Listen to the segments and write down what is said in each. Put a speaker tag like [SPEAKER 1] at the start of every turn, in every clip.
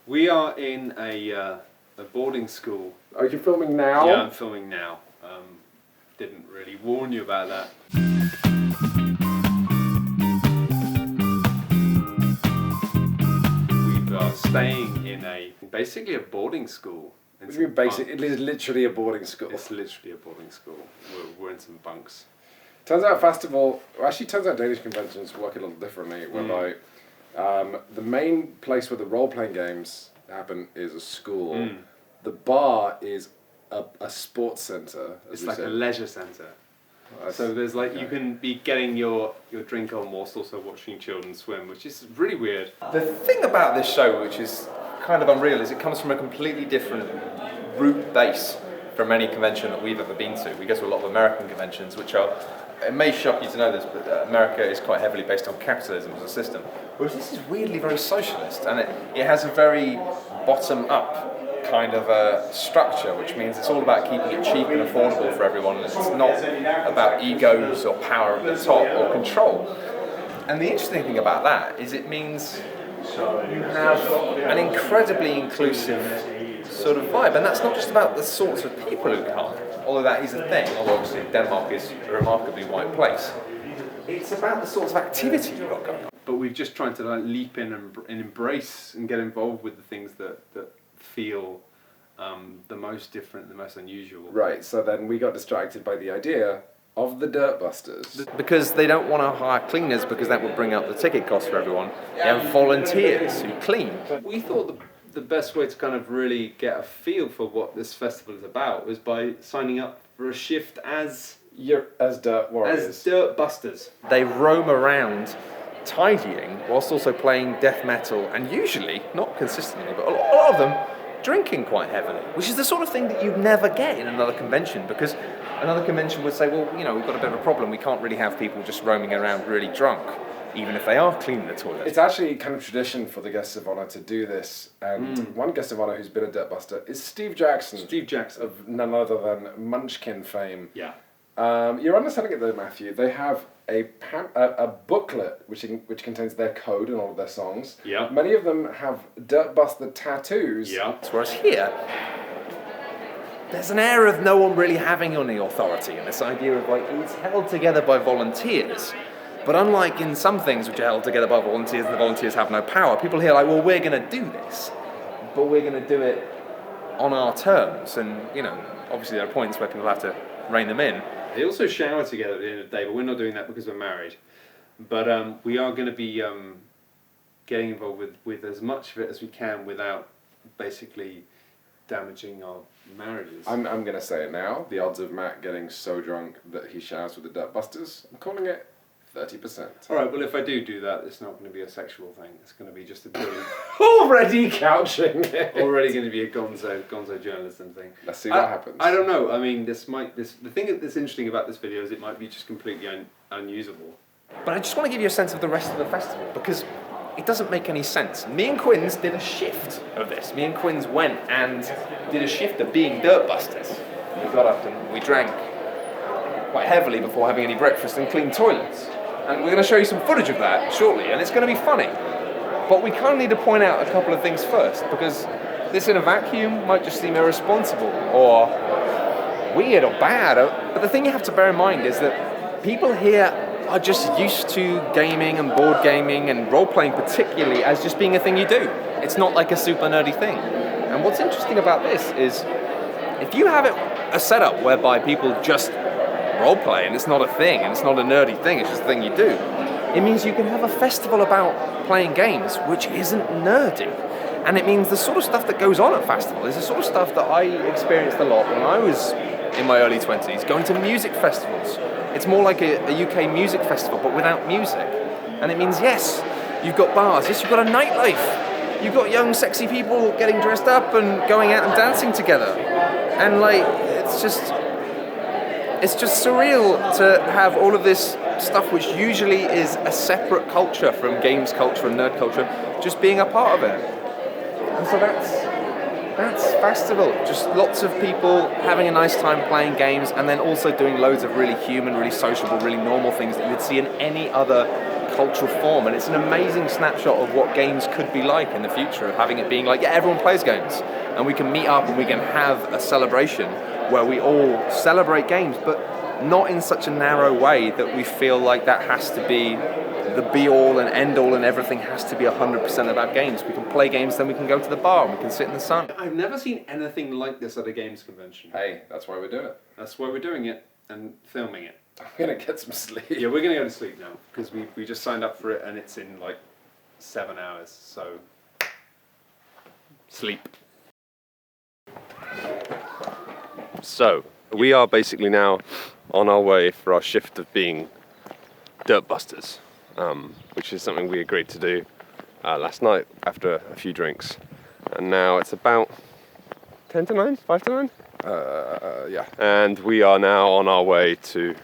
[SPEAKER 1] We are in a boarding school.
[SPEAKER 2] Are you filming now?
[SPEAKER 1] Yeah, I'm filming now. Didn't really warn you about that. We are staying in basically a boarding school.
[SPEAKER 2] What do you mean basic? It is literally a boarding school.
[SPEAKER 1] It's literally a boarding school. We're in some bunks.
[SPEAKER 2] Turns out Fastaval, actually turns out Danish conventions work a little differently, whereby the main place where the role-playing games happen is a school. The bar is a sports centre.
[SPEAKER 1] It's like a leisure centre. So there's like, you can be getting your drink on whilst also watching children swim, which is really weird.
[SPEAKER 3] The thing about this show, which is kind of unreal, is it comes from a completely different root base from any convention that we've ever been to. We go to a lot of American conventions, which are, it may shock you to know this, but America is quite heavily based on capitalism as a system. Whereas this is weirdly very socialist, and it has a very bottom-up kind of a structure, which means it's all about keeping it cheap and affordable for everyone. It's not about egos or power at the top or control. And the interesting thing about that is it means you have an incredibly inclusive sort of vibe, and that's not just about the sorts of people who come, although that is a thing, although obviously Denmark is a remarkably white place. It's about the sorts of activity you've got going on.
[SPEAKER 1] But we've just tried to like leap in and embrace and get involved with the things that feel the most different, the most unusual.
[SPEAKER 2] Right, so then we got distracted by the idea of the Dirtbusters.
[SPEAKER 3] Because they don't want to hire cleaners because that would bring up the ticket cost for everyone. They have volunteers who clean.
[SPEAKER 1] We thought the best way to kind of really get a feel for what this festival is about was by signing up for a shift as
[SPEAKER 2] Dirt Warriors.
[SPEAKER 1] As Dirtbusters.
[SPEAKER 3] They roam around tidying whilst also playing death metal, and usually, not consistently, but a lot of them drinking quite heavily, which is the sort of thing that you'd never get in another convention, because another convention would say, well, you know, we've got a bit of a problem, we can't really have people just roaming around really drunk, even if they are cleaning the toilet.
[SPEAKER 2] It's actually kind of tradition for the guests of honour to do this, and one guest of honour who's been a Dirtbuster is Steve Jackson.
[SPEAKER 1] Steve Jackson.
[SPEAKER 2] Of none other than Munchkin fame.
[SPEAKER 1] Yeah.
[SPEAKER 2] You're understanding it though, Matthew. They have a booklet which contains their code and all of their songs.
[SPEAKER 1] Yeah.
[SPEAKER 2] Many of them have Dirtbuster tattoos.
[SPEAKER 1] Yeah.
[SPEAKER 3] Whereas here, there's an air of no one really having any authority, and this idea of like, it's held together by volunteers. But unlike in some things which are held together by volunteers and the volunteers have no power, people here are like, well, we're going to do this, but we're going to do it on our terms. And, you know, obviously there are points where people have to rein them in.
[SPEAKER 1] They also shower together at the end of the day, but we're not doing that because we're married. But we are going to be getting involved with as much of it as we can without basically damaging our marriages.
[SPEAKER 2] I'm going to say it now. The odds of Matt getting so drunk that he showers with the Dirtbusters, I'm calling it 30%.
[SPEAKER 1] All right, well, if I do that, it's not going to be a sexual thing. It's going to be just a brilliant...
[SPEAKER 2] Already couching it.
[SPEAKER 1] Already going to be a gonzo journalism thing.
[SPEAKER 2] Let's see what happens.
[SPEAKER 1] I don't know. I mean, the thing that's interesting about this video is it might be just completely unusable.
[SPEAKER 3] But I just want to give you a sense of the rest of the festival, because it doesn't make any sense. Me and Quinns did a shift of this. Me and Quinns went and did a shift of being Dirtbusters. We got up and we drank quite heavily before having any breakfast and cleaned toilets. And we're going to show you some footage of that shortly, and it's going to be funny. But we kind of need to point out a couple of things first, because this in a vacuum might just seem irresponsible or weird or bad. But the thing you have to bear in mind is that people here are just used to gaming and board gaming and role-playing particularly as just being a thing you do. It's not like a super nerdy thing. And what's interesting about this is if you have a setup whereby people just role-play and it's not a thing and it's not a nerdy thing, it's just a thing you do, it means you can have a festival about playing games which isn't nerdy. And it means the sort of stuff that goes on at Fastaval is the sort of stuff that I experienced a lot when I was in my early 20s, going to music festivals. It's more like a UK music festival, but without music. And it means, yes, you've got bars, yes, you've got a nightlife. You've got young, sexy people getting dressed up and going out and dancing together. And like, it's just surreal to have all of this stuff which usually is a separate culture from games culture and nerd culture, just being a part of it. And so that's Fastaval. Just lots of people having a nice time playing games and then also doing loads of really human, really sociable, really normal things that you would see in any other cultural form, and it's an amazing snapshot of what games could be like in the future, of having it being like, yeah, everyone plays games, and we can meet up and we can have a celebration where we all celebrate games, but not in such a narrow way that we feel like that has to be the be-all and end-all and everything has to be 100% about games. We can play games, then we can go to the bar and we can sit in the sun.
[SPEAKER 1] I've never seen anything like this at a games convention.
[SPEAKER 2] Hey, that's why we're doing it.
[SPEAKER 1] That's why we're doing it and filming it.
[SPEAKER 2] I'm gonna get some sleep.
[SPEAKER 1] Yeah, we're gonna go to sleep now because we just signed up for it and it's in like 7 hours. So sleep.
[SPEAKER 4] So we are basically now on our way for our shift of being Dirtbusters, which is something we agreed to do last night after a few drinks, and now it's about 10 to 9, 5 to 9.
[SPEAKER 2] Yeah.
[SPEAKER 4] And we are now on our way to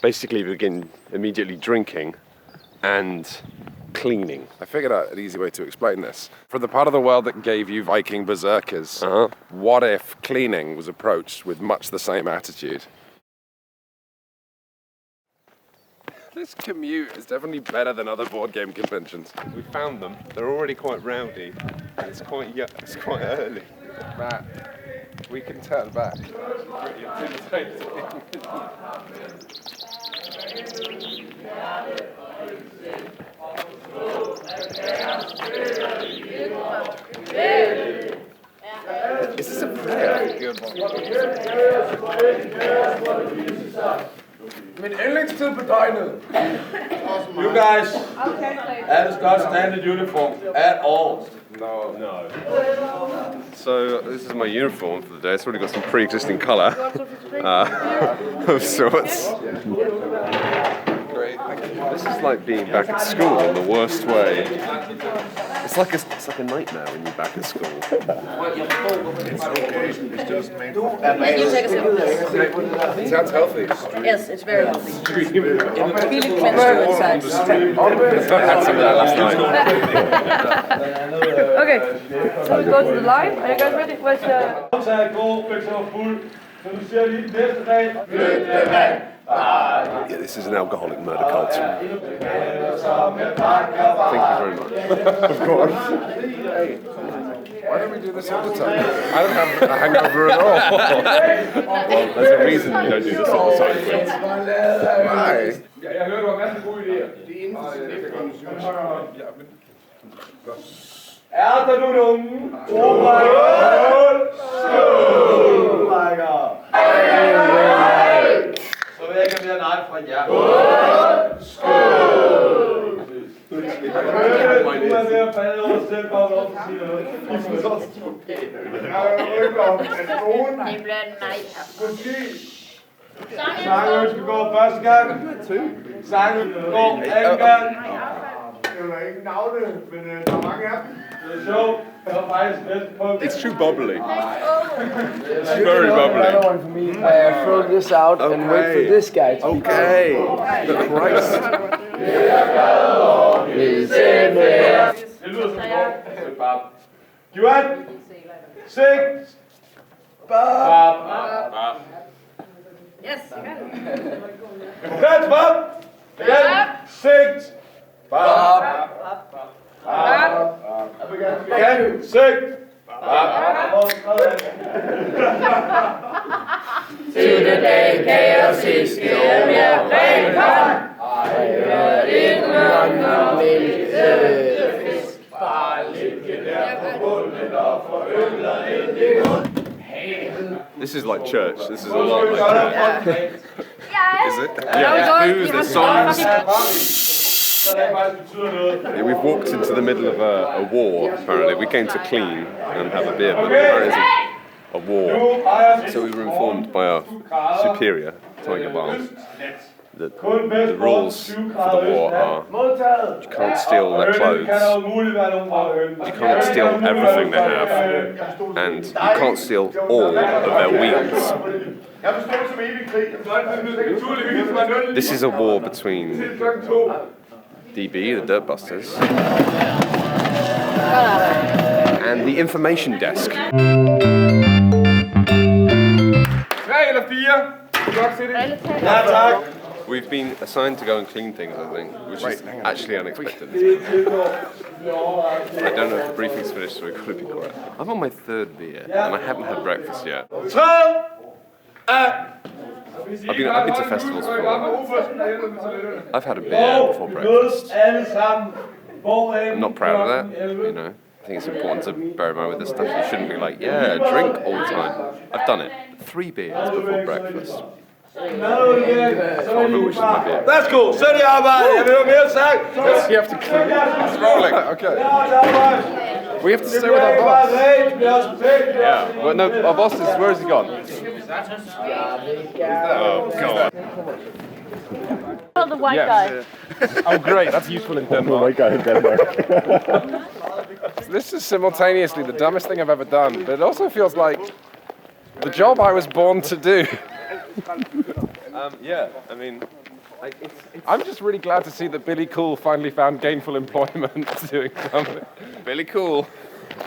[SPEAKER 4] basically begin immediately drinking and cleaning.
[SPEAKER 2] I figured out an easy way to explain this. For the part of the world that gave you Viking berserkers, what if cleaning was approached with much the same attitude? This commute is definitely better than other board game conventions.
[SPEAKER 4] We found them. They're already quite rowdy, and it's quite early.
[SPEAKER 2] Matt, we can turn back.
[SPEAKER 4] Is this a prayer?
[SPEAKER 5] Min yndlingstid på døgnet. You guys er det største standard uniform at all.
[SPEAKER 2] No.
[SPEAKER 4] So this is my uniform for the day. It's already got some pre-existing colour of sorts.
[SPEAKER 2] Great.
[SPEAKER 4] This is like being back at school in the worst way. It's like a nightmare when you're back at school.
[SPEAKER 2] It sounds healthy.
[SPEAKER 6] Yes, it's very healthy. Really cleanse you inside.
[SPEAKER 4] I had some of that last night.
[SPEAKER 6] Okay, so we go to the live. Are you guys ready? What's
[SPEAKER 4] Yeah, this is an alcoholic murder culture. Thank you very much. Of course.
[SPEAKER 2] Why don't we do this all the time? I don't have a hangover at all.
[SPEAKER 4] Well, there's a reason you don't do this all the time, please.
[SPEAKER 2] Why?
[SPEAKER 5] Jeg hørte, du har masser af gode idéer. Er der nu nogen? Oh my god! Skål! Så vil jeg ikke have mere nej fra jer. Skål! Du er ved at falde over selv, bare for at sige noget. Sangen skal gå første gang. Sangen går anden gang. Det er ikke navne, men der er mange af dem. Det er sjovt. Det var faktisk næste punkt.
[SPEAKER 4] It's too bubbly. It's very bubbly.
[SPEAKER 7] Another one for me. Throw this out and wait for this guy to
[SPEAKER 4] Okay. Christ.
[SPEAKER 5] Det lyder som bab. Johan! Sing! Bab!
[SPEAKER 6] Yes, you got it.
[SPEAKER 5] That's bab! Again! Sing! Bab! Again! Sing!
[SPEAKER 6] To the day chaos is still here. Velkommen! I heard it run from the fisk. Bare ligge der på bunden og få øller ind i munden.
[SPEAKER 4] This is like church. This is a lot like church. Is it?
[SPEAKER 6] Yeah.
[SPEAKER 4] Yeah. Boo, the songs.
[SPEAKER 5] Så det faktisk betyder noget.
[SPEAKER 4] Yeah, we've walked into the middle of a war, apparently. We came to clean and have a beer, but apparently it's a war. So we were informed by our superior, Tiger Barnes, that the rules for the war are you can't steal their clothes, you can't steal everything they have, and you can't steal all of their wheels. This is a war between DB, the Dirtbusters, and the information desk.
[SPEAKER 5] 3 eller 4? Godt til det. Ja, tak.
[SPEAKER 4] We've been assigned to go and clean things, I think, which is actually unexpected. I don't know if the briefing's finished, so we've got to be quiet. I'm on my 3rd beer, and I haven't had breakfast yet. I've been to festivals before. I've had a beer before breakfast. I'm not proud of that, you know. I think it's important to bear in mind with this stuff. You shouldn't be like, yeah, drink all the time. I've done it. 3 beers before breakfast. I can't remember which is my beer.
[SPEAKER 5] That's cool. Så det arbejde. Jeg vil høre mere sang.
[SPEAKER 2] Yes, you have to clean. It's rolling. Okay. We have to stay with our boss.
[SPEAKER 4] Yeah. Well, no, our boss is, where has he gone? Oh, God.
[SPEAKER 6] Oh, the white guy.
[SPEAKER 2] Oh, great. That's useful in Denmark.
[SPEAKER 8] White guy in Denmark.
[SPEAKER 2] This is simultaneously the dumbest thing I've ever done, but it also feels like the job I was born to do.
[SPEAKER 4] Yeah, I mean,
[SPEAKER 2] I'm just really glad to see that Billy Cool finally found gainful employment doing something.
[SPEAKER 4] Billy Cool.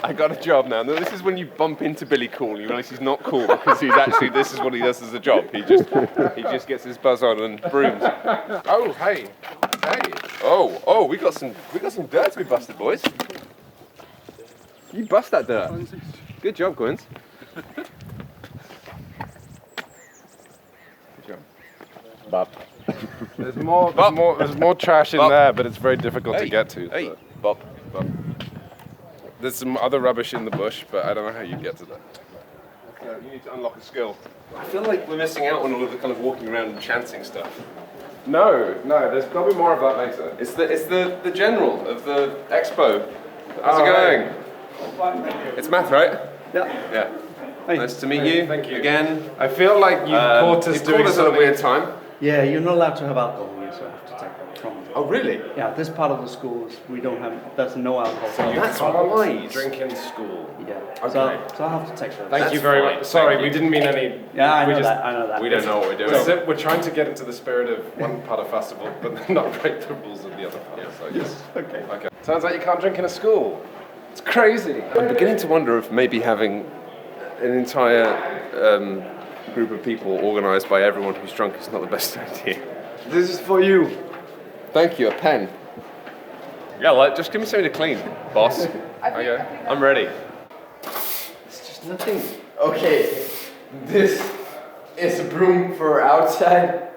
[SPEAKER 4] I got a job now. Now, this is when you bump into Billy Cool and you realise he's not cool because he's actually, this is what he does as a job. He just gets his buzz on and brooms.
[SPEAKER 2] Oh, hey. Hey.
[SPEAKER 4] Oh, we got some dirt to be busted, boys. You bust that dirt. Good job, Quinns. Good job.
[SPEAKER 8] Bob.
[SPEAKER 2] There's more trash in there, but it's very difficult to get to.
[SPEAKER 4] Hey,
[SPEAKER 2] so.
[SPEAKER 4] Bob.
[SPEAKER 2] There's some other rubbish in the bush, but I don't know how you get to that.
[SPEAKER 4] You need to unlock a skill. I feel like we're missing out on all of the kind of walking around and chanting stuff.
[SPEAKER 2] No, there'll be more of that later.
[SPEAKER 4] It's the general of the expo. How's it going? It's Matt, right? Yeah. Hey. Nice to meet you.
[SPEAKER 2] Thank you.
[SPEAKER 4] Again.
[SPEAKER 2] I feel like you caught us doing
[SPEAKER 4] at a weird time.
[SPEAKER 9] Yeah, you're not allowed to have alcohol here, so I have to take that from you.
[SPEAKER 4] Oh, really?
[SPEAKER 9] Yeah, this part of the school is there's no alcohol.
[SPEAKER 4] That's wise.
[SPEAKER 2] Drink in school.
[SPEAKER 9] Yeah.
[SPEAKER 2] Okay.
[SPEAKER 9] So I have to take that.
[SPEAKER 2] Thank you very much. Sorry, we didn't mean any.
[SPEAKER 9] Yeah, I
[SPEAKER 2] we
[SPEAKER 9] know
[SPEAKER 2] just,
[SPEAKER 9] that. I know that.
[SPEAKER 4] We don't know what we're doing.
[SPEAKER 2] We're trying to get into the spirit of one part of Fastaval, but not break the rules of the other part. So yes.
[SPEAKER 9] Okay.
[SPEAKER 2] Turns out you can't drink in a school. It's crazy.
[SPEAKER 4] I'm beginning to wonder if maybe having an entire group of people organised by everyone who's drunk is not the best idea.
[SPEAKER 8] This is for you.
[SPEAKER 4] Thank you, a pen. Yeah, just give me something to clean, boss. Okay, I'm ready.
[SPEAKER 7] It's just nothing. Okay, this is a broom for outside.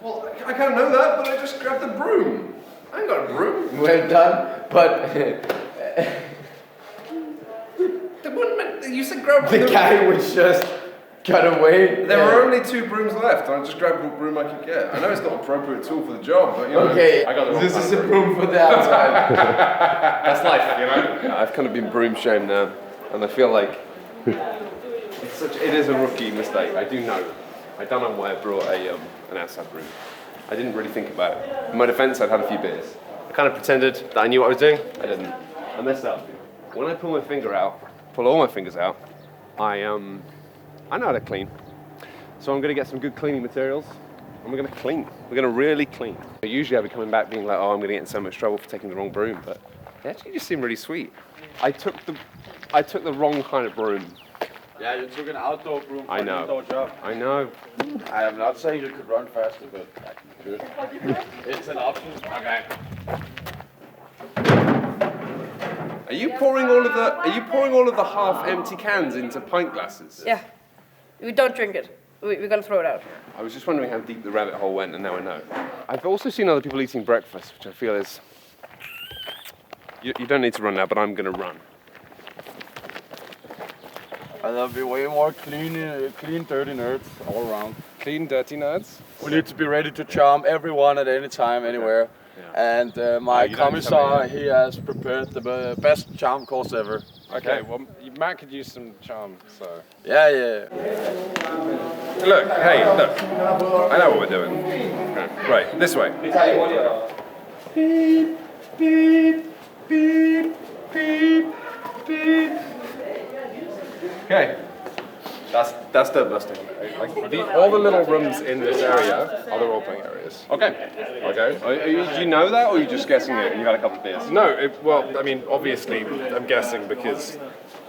[SPEAKER 4] Well, I can't know that, but I just grabbed the broom. I ain't got a broom.
[SPEAKER 7] Well done, but
[SPEAKER 4] You said grab
[SPEAKER 7] the guy was just got away.
[SPEAKER 4] There were only 2 brooms left. I just grabbed what broom I could get. I know it's not an appropriate tool for the job, but you know.
[SPEAKER 7] Okay,
[SPEAKER 4] I got the wrong
[SPEAKER 7] this
[SPEAKER 4] kind
[SPEAKER 7] is
[SPEAKER 4] of
[SPEAKER 7] a broom for the outside.
[SPEAKER 4] That's life, you know. I've kind of been broom shamed now, and I feel like it is a rookie mistake. I do know. I don't know why I brought an outside broom. I didn't really think about it. In my defence, I'd had a few beers. I kind of pretended that I knew what I was doing. I didn't. I messed up. When I pull my finger out, pull all my fingers out, I know how to clean. So I'm going to get some good cleaning materials, and we're going to clean. We're going to really clean. Usually I'd be coming back being like, oh, I'm going to get in so much trouble for taking the wrong broom, but they actually just seem really sweet. I took the wrong kind of broom.
[SPEAKER 5] Yeah, you took an outdoor broom for an
[SPEAKER 4] know.
[SPEAKER 5] indoor job.
[SPEAKER 4] I know.
[SPEAKER 5] I am not saying you could run faster, but you could. It's an option. Okay.
[SPEAKER 4] Are you pouring all of the half-empty cans into pint glasses?
[SPEAKER 6] Yeah. We don't drink it. We're gonna throw it out.
[SPEAKER 4] I was just wondering how deep the rabbit hole went, and now I know. I've also seen other people eating breakfast, which I feel is... You don't need to run now, but I'm gonna run.
[SPEAKER 5] And there'll be way more clean, dirty nerds all around.
[SPEAKER 2] Clean, dirty nerds.
[SPEAKER 5] We need to be ready to charm everyone at any time, anywhere.
[SPEAKER 4] Yeah.
[SPEAKER 5] And my
[SPEAKER 2] you don't
[SPEAKER 5] commissar, he has prepared the best charm course ever.
[SPEAKER 2] Okay, well, Matt could use some charm, so...
[SPEAKER 5] Yeah.
[SPEAKER 2] Look, hey, look. I know what we're doing. Okay. Right, this way.
[SPEAKER 5] Beep, beep, beep, beep, beep.
[SPEAKER 4] Okay. That's Dirtbusting.
[SPEAKER 2] All the little rooms in this area are the role-playing areas.
[SPEAKER 4] Okay. Do you know that, or are you just guessing it? You've had a couple of beers.
[SPEAKER 2] No, well, I mean, obviously, I'm guessing because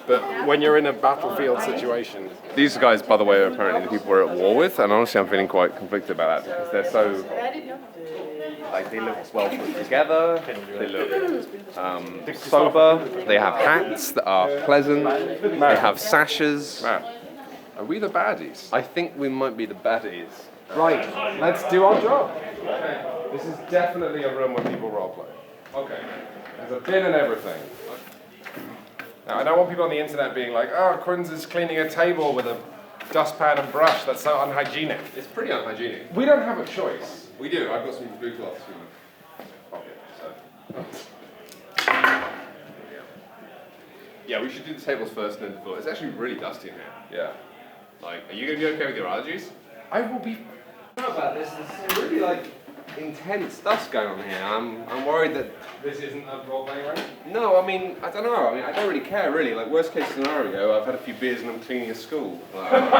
[SPEAKER 2] But when you're in a battlefield situation,
[SPEAKER 4] These guys, by the way, are apparently the people we're at war with, and honestly, I'm feeling quite conflicted about that because they're so, like, they look well put together, they look sober, they have hats that are pleasant, they have sashes.
[SPEAKER 2] Matt, are we the baddies?
[SPEAKER 4] I think we might be the baddies.
[SPEAKER 2] Right, let's do our job. This is definitely a room where people roleplay.
[SPEAKER 4] Okay.
[SPEAKER 2] There's a bin and everything. Now, I don't want people on the internet being like, oh, Quinn's is cleaning a table with a dustpan and brush. That's so unhygienic.
[SPEAKER 4] It's pretty unhygienic.
[SPEAKER 2] We don't have a choice.
[SPEAKER 4] We do. I've got some blue cloths for my pocket. So. Yeah, we should do the tables first and then the floor. It's actually really dusty in here.
[SPEAKER 2] Yeah.
[SPEAKER 4] Like, are you going to be okay with your allergies?
[SPEAKER 2] I will be.
[SPEAKER 4] I don't know about this. There's some really, like, intense dust going on here. I'm worried that.
[SPEAKER 2] This isn't a role-playing room?
[SPEAKER 4] No, I mean, I don't know. I mean, I don't really care, really. Like, worst case scenario, I've had a few beers and I'm cleaning a school. I'm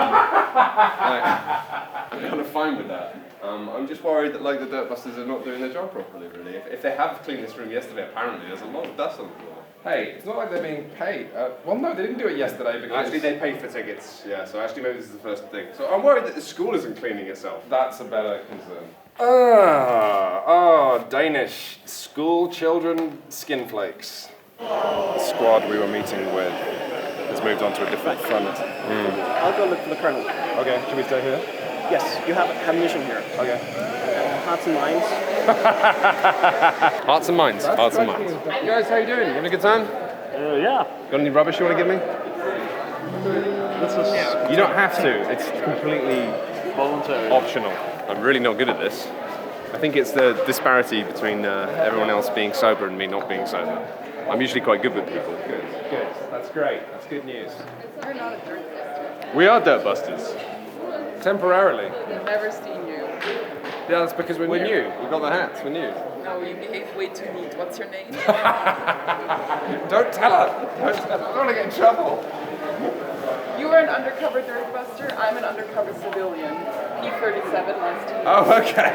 [SPEAKER 4] kind of fine with that. I'm just worried that, like, the Dirtbusters are not doing their job properly, really. If they have cleaned this room yesterday, apparently, there's a lot of dust on the floor.
[SPEAKER 2] Hey, it's not like they're being paid. Well, no, they didn't do it yesterday because...
[SPEAKER 4] Actually, they paid for tickets, yeah, so actually maybe this is the first thing. So I'm worried that the school isn't cleaning itself.
[SPEAKER 2] That's a better concern. Danish. School children skinflakes. The squad we were meeting with has moved on to a different front.
[SPEAKER 9] I'll go look for the colonel.
[SPEAKER 2] Okay, should we stay here?
[SPEAKER 9] Yes, you have mission here.
[SPEAKER 2] Okay.
[SPEAKER 9] Hearts and minds.
[SPEAKER 4] Hearts and minds. Hearts and minds.
[SPEAKER 2] Hey guys, how you doing? You having a good time?
[SPEAKER 9] Yeah.
[SPEAKER 4] Got any rubbish you want to give me?
[SPEAKER 2] You don't have to. It's completely
[SPEAKER 9] Voluntary.
[SPEAKER 2] optional.
[SPEAKER 4] I'm really not good at this. I think it's the disparity between everyone else being sober and me not being sober. I'm usually quite good with people.
[SPEAKER 2] Good. That's great. That's good news.
[SPEAKER 10] You're not a Dirtbuster.
[SPEAKER 4] We are Dirtbusters.
[SPEAKER 2] Temporarily.
[SPEAKER 10] I've never seen you.
[SPEAKER 2] Yeah, that's because we're new.
[SPEAKER 4] We've got the hats. We're new.
[SPEAKER 10] No, you behave way too neat. What's your name?
[SPEAKER 2] Don't tell her. Don't tell her. I don't want to get in trouble.
[SPEAKER 10] You are an undercover Dirtbuster. I'm an undercover civilian. P37 last year.
[SPEAKER 2] Oh, okay.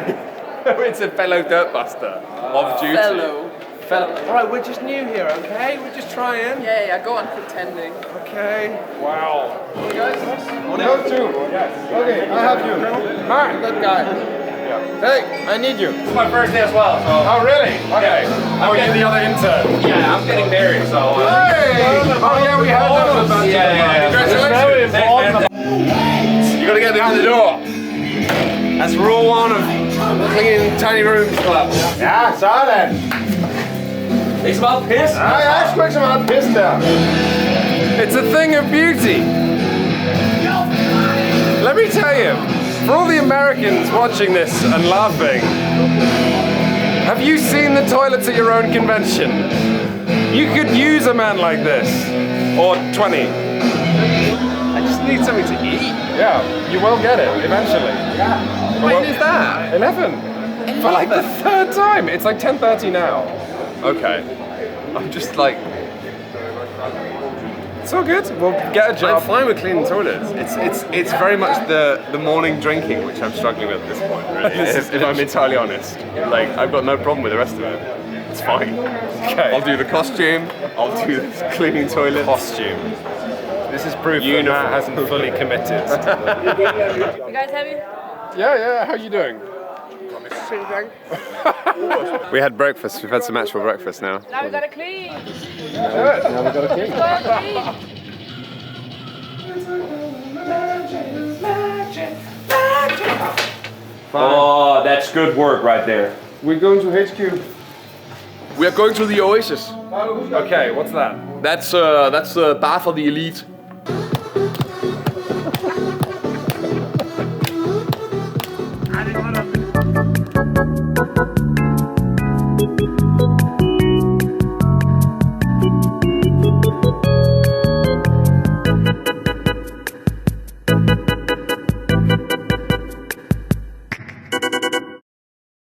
[SPEAKER 2] It's a fellow Dirtbuster of duty.
[SPEAKER 10] Fellow.
[SPEAKER 2] All right, we're just new here, okay? We're just trying.
[SPEAKER 10] Yeah, go on pretending.
[SPEAKER 2] Okay. Wow.
[SPEAKER 10] You guys?
[SPEAKER 2] Go too. Yes. Okay, I have you. Mark, that guy. Hey, I need you.
[SPEAKER 3] It's my first day as well, so.
[SPEAKER 2] Oh, really? Okay. Oh, you're the other intern.
[SPEAKER 3] Yeah, I'm getting married, so.
[SPEAKER 2] Hey! Oh, yeah, we heard that about you.
[SPEAKER 3] Yeah.
[SPEAKER 2] Congratulations.
[SPEAKER 3] Thanks, man.
[SPEAKER 4] You gotta get behind the door. That's rule one of cleaning tiny rooms club.
[SPEAKER 5] Ja, sådan.
[SPEAKER 3] It's about piss.
[SPEAKER 5] Jeg er sgu ikke så meget pis der.
[SPEAKER 2] It's a thing of beauty. Let me tell you, for all the Americans watching this and laughing, have you seen the toilets at your own convention? You could use a man like this. Or 20.
[SPEAKER 3] I just need something to eat.
[SPEAKER 2] Yeah, you will get it eventually.
[SPEAKER 3] When is that?
[SPEAKER 2] 11. For like the third time. It's like 10:30 now.
[SPEAKER 4] Okay. I'm just like,
[SPEAKER 2] It's all good. We'll get a
[SPEAKER 4] I'm
[SPEAKER 2] job.
[SPEAKER 4] fine with cleaning toilets. It's very much the morning drinking which I'm struggling with at this point, really. if I'm entirely honest. Like, I've got no problem with the rest of it. It's fine.
[SPEAKER 2] Okay.
[SPEAKER 4] I'll do the costume. I'll do the cleaning toilets.
[SPEAKER 2] Costume. This is proof that Matt hasn't fully committed.
[SPEAKER 10] You guys heavy?
[SPEAKER 2] Yeah. How you doing?
[SPEAKER 4] We had breakfast. We've had some actual breakfast now.
[SPEAKER 10] Now we gotta clean.
[SPEAKER 2] Now we got a king.
[SPEAKER 10] Go clean.
[SPEAKER 3] Oh, that's good work right there.
[SPEAKER 2] We're going to HQ.
[SPEAKER 11] We are going to the Oasis.
[SPEAKER 2] Okay, what's that?
[SPEAKER 11] That's the bar for the elite.